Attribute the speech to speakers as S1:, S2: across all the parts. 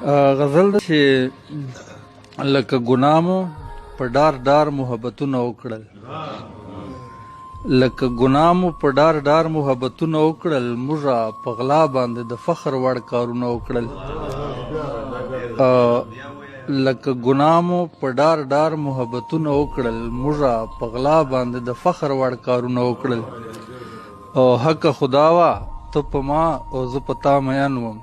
S1: غزل ده چې لکه ګنامو په ډار ډار محبتونه وکړل، لکه ګنامو په ډار ډار محبتونه وکړل، موږه په غلا باندې د فخر وړ کارونه وکړل. لکه ګنامو په ډار ډار محبتونه وکړل، موږه په غلا باندې د فخر وړ کارونه وکړل. او حق خدا وا ته په ما او زه په تا مین وم،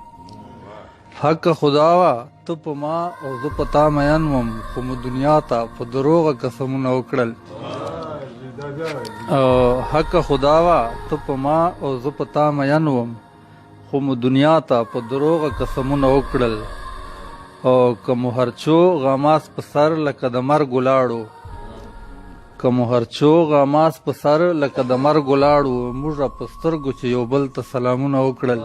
S1: حق خدا وا ته په ما او زه په تا مین وم، خو مو دنیا ته په دروغه قسمونه وکړل. حق خدا وا ته په ما او زه په تا مین وم، خو مو دنیا ته په دروغه قسمونه وکړل. او که مو هرچو غماس په سر لکه د مرګ ولاړو، که مو هرچو غماس په سر لکه د مرګ ولاړو، موږه په سترګو چې یو بل ته سلامونه وکړل.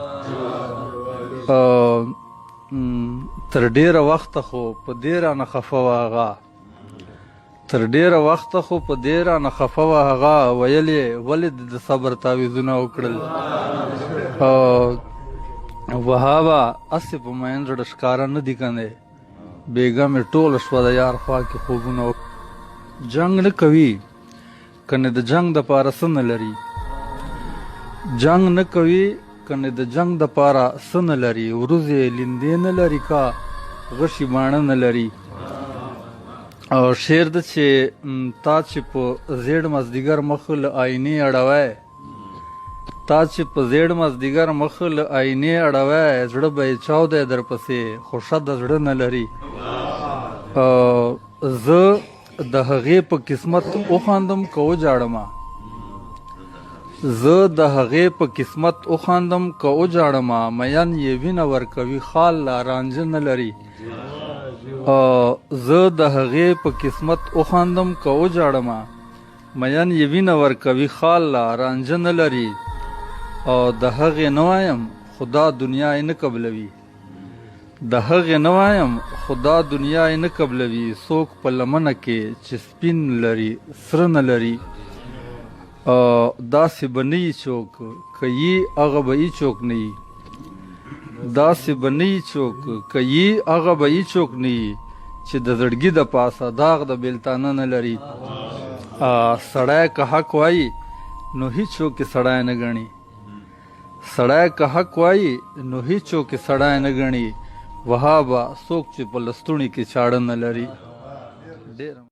S1: تر ډیره وخته خو په دې رانه خفه وه هغه، تر ډیره وخته خو په دې رانه خفه وه هغه، ویل یې ولې د صبر تعویضونه وکړل. وهابه هسې په مین زړه ښکاره نه دي کنی، بېګه مې ټوله شوه د یار خوا کې خوبونه. جنګ نه کوي کنې د جنګ دپاره څه نه لري، جنګ نه کوي کنې د جنګ دپاره څه نه لري، ورځې لیندې نه لري کا غشي باڼه نه لري. او شعر ده چې تا چې په زیړ مازدیګر مخ له آینې اړوی، تا چې په زیړ مازدیګر مخ له آینې اړوی، زړه به یې چاودی درپسې خو ښه د زړه نه لري. زه د هغې په قسمت وخاندم که وجاړمه، زه د هغې په قسمت وخاندم که وجاړمه، مین یې وینه ورکوي خال لا رانجه نه لري. زه د هغې په قسمت وخاندم که وجاړمه، مین یې وینه ورکوي خال لا رانجه نه لري. او د هغې نه وایم خدا دنیا یې نه قبلوي، د هغې نه وایم خدا دنیا یې نه قبلوي، څوک په لمنه کې چې سپین لري سره نه لري. داسې به نه یي څوک که یي هغه به هیڅوک نه یي، داسې به نه یي څوک که یي هغه به هیڅوک نه یي، چې د زړګي د پاسه داغ د بیلتانه نه لري. سړی که حق وایي نو هیڅوک یې سړی نه ګڼي، سړی که حق وایي نو هیڅوک یې سړی نه ګڼي. وهابه څوک چې په لستوڼي کې چاړه نه لري.